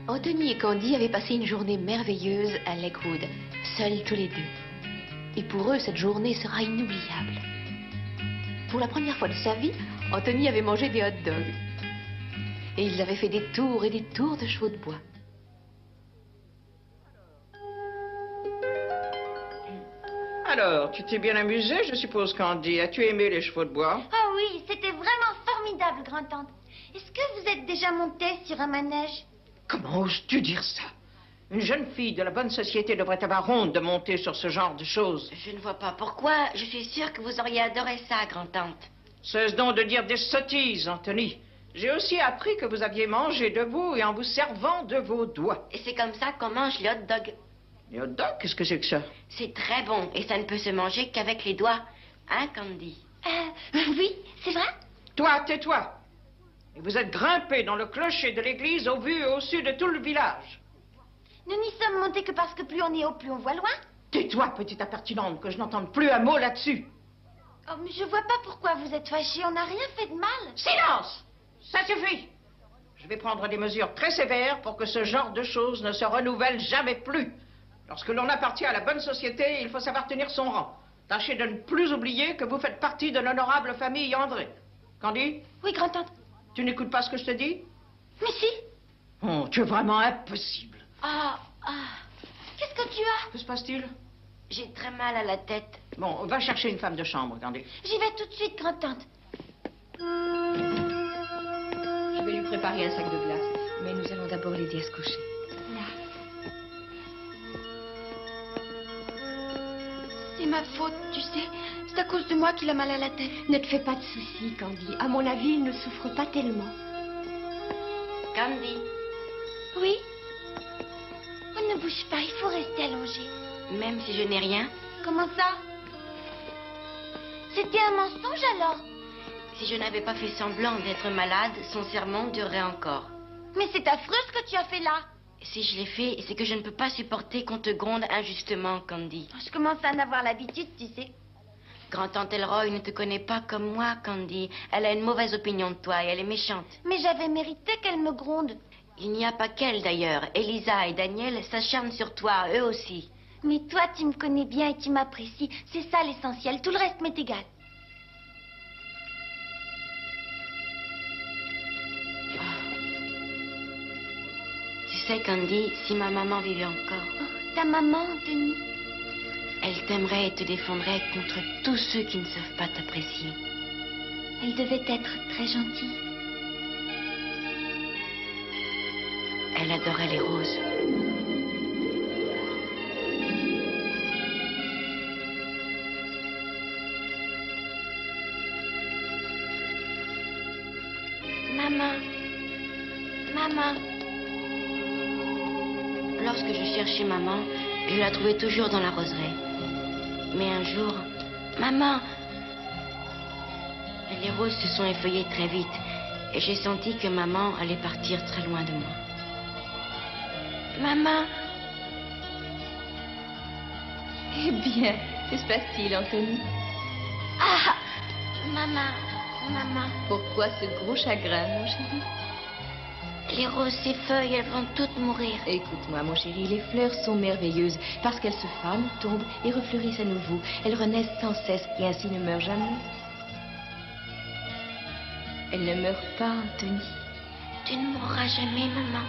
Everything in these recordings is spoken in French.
Anthony et Candy avaient passé une journée merveilleuse à Lakewood, seuls tous les deux. Et pour eux, cette journée sera inoubliable. Pour la première fois de sa vie, Anthony avait mangé des hot dogs. Et ils avaient fait des tours et des tours de chevaux de bois. Alors, tu t'es bien amusée, je suppose, Candy. As-tu aimé les chevaux de bois? Oh oui, c'était vraiment formidable, grand-tante. Est-ce que vous êtes déjà montée sur un manège? Comment oses-tu dire ça? Une jeune fille de la bonne société devrait avoir honte de monter sur ce genre de choses. Je ne vois pas pourquoi. Je suis sûre que vous auriez adoré ça, grand-tante. Cesse donc de dire des sottises, Anthony. J'ai aussi appris que vous aviez mangé debout et en vous servant de vos doigts. Et c'est comme ça qu'on mange les hot dogs. Les hot dogs, qu'est-ce que c'est que ça? C'est très bon et ça ne peut se manger qu'avec les doigts. Hein, Candy? Oui, c'est vrai? Toi, tais-toi. Et vous êtes grimpé dans le clocher de l'église au vu et au su de tout le village. Nous n'y sommes montés que parce que plus on est haut, plus on voit loin. Tais-toi, petite impertinente, que je n'entende plus un mot là-dessus. Oh, mais je vois pas pourquoi vous êtes fâchés. On n'a rien fait de mal. Silence! Ça suffit! Je vais prendre des mesures très sévères pour que ce genre de choses ne se renouvelle jamais plus. Lorsque l'on appartient à la bonne société, il faut savoir tenir son rang. Tâchez de ne plus oublier que vous faites partie de l'honorable famille André. Candy? Oui, grand-tante. Tu n'écoutes pas ce que je te dis? Mais si. Oh, tu es vraiment impossible. Qu'est-ce que tu as? Que se passe-t-il? J'ai très mal à la tête. Bon, va chercher une femme de chambre, Candy. J'y vais tout de suite, grand-tante. Je vais lui préparer un sac de glace, mais nous allons d'abord l'aider à se coucher. C'est ma faute, tu sais. C'est à cause de moi qu'il a mal à la tête. Ne te fais pas de soucis, Candy. À mon avis, il ne souffre pas tellement. Candy, Oui? Oh, ne bouge pas, il faut rester allongé. même si je n'ai rien, Comment ça? C'était un mensonge alors? si je n'avais pas fait semblant d'être malade, son sermon durerait encore. Mais c'est affreux ce que tu as fait là. Si je l'ai fait, c'est que je ne peux pas supporter qu'on te gronde injustement, Candy. Je commence à en avoir l'habitude, tu sais. Grand-tante Elroy ne te connaît pas comme moi, Candy. Elle a une mauvaise opinion de toi et elle est méchante. Mais j'avais mérité qu'elle me gronde. Il n'y a pas qu'elle, d'ailleurs. Elisa et Daniel s'acharnent sur toi, eux aussi. Mais toi, tu me connais bien et tu m'apprécies. C'est ça l'essentiel. Tout le reste m'est égal. Tu sais, Candy, si ma maman vivait encore, Oh, ta maman, Anthony. elle t'aimerait et te défendrait contre tous ceux qui ne savent pas t'apprécier. Elle devait être très gentille. Elle adorait les roses. Maman, maman. Lorsque je cherchais maman, je la trouvais toujours dans la roseraie. Mais un jour, maman, les roses se sont effeuillées très vite et j'ai senti que maman allait partir très loin de moi. Maman, Eh bien, que se passe-t-il, Anthony? Maman. Pourquoi ce gros chagrin, mon chéri? les roses s'effeuillent, elles vont toutes mourir. Écoute-moi, mon chéri, les fleurs sont merveilleuses parce qu'elles se fanent, tombent et refleurissent à nouveau. Elles renaissent sans cesse et ainsi ne meurent jamais. Elles ne meurent pas, Anthony. Tu ne mourras jamais, maman.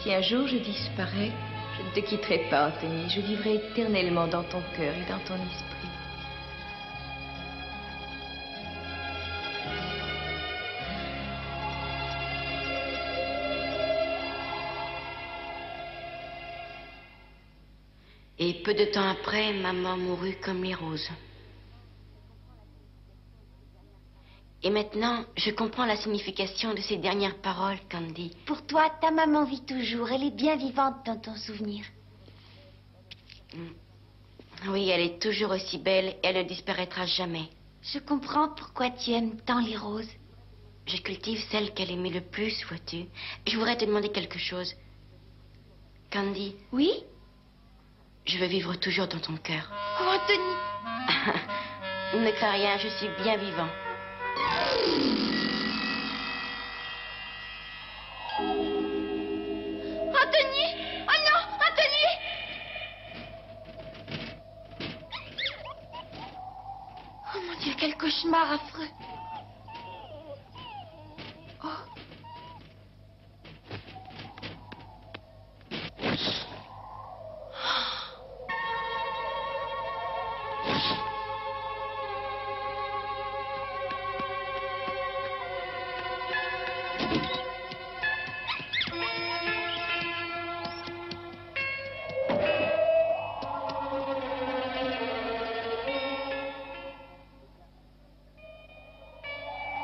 Si un jour je disparais, je ne te quitterai pas, Anthony. Je vivrai éternellement dans ton cœur et dans ton esprit. Et peu de temps après, maman mourut comme les roses. Et maintenant, je comprends la signification de ces dernières paroles, Candy. Pour toi, ta maman vit toujours. Elle est bien vivante dans ton souvenir. Oui, elle est toujours aussi belle et elle ne disparaîtra jamais. Je comprends pourquoi tu aimes tant les roses. Je cultive celle qu'elle aimait le plus, vois-tu. Je voudrais te demander quelque chose. Candy, Oui? je veux vivre toujours dans ton cœur. Oh, Anthony. Ne crains rien, je suis bien vivant. l'air affreux. Oh.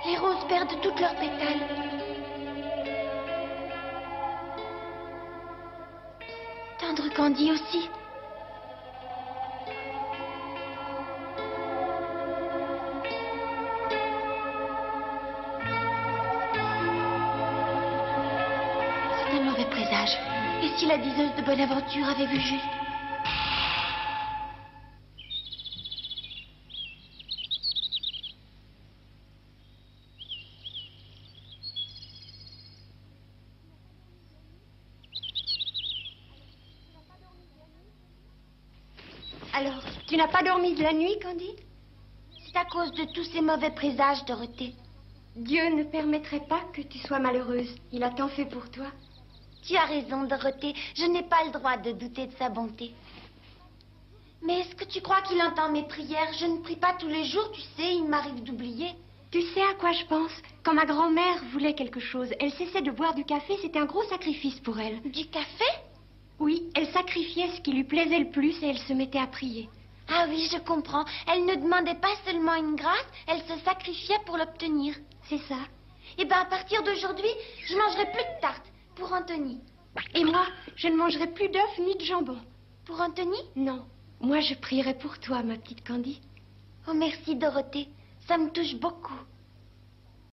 Les roses perdent toutes leurs pétales. Tendre Candy aussi. C'est un mauvais présage. Et si la diseuse de Bonaventure avait vu juste? Alors, tu n'as pas dormi de la nuit, Candy? C'est à cause de tous ces mauvais présages, Dorothée. Dieu ne permettrait pas que tu sois malheureuse. Il a tant fait pour toi. Tu as raison, Dorothée. Je n'ai pas le droit de douter de sa bonté. Mais est-ce que tu crois qu'il entend mes prières? Je ne prie pas tous les jours, tu sais, il m'arrive d'oublier. Tu sais à quoi je pense? Quand ma grand-mère voulait quelque chose, elle cessait de boire du café, c'était un gros sacrifice pour elle. Du café? Oui, elle sacrifiait ce qui lui plaisait le plus et elle se mettait à prier. Ah oui, je comprends. Elle ne demandait pas seulement une grâce, elle se sacrifiait pour l'obtenir. C'est ça. Eh bien, à partir d'aujourd'hui, je mangerai plus de tartes pour Anthony. Et moi, je ne mangerai plus d'œufs ni de jambon. Pour Anthony? Non, moi je prierai pour toi, ma petite Candy. Oh, merci, Dorothée. Ça me touche beaucoup.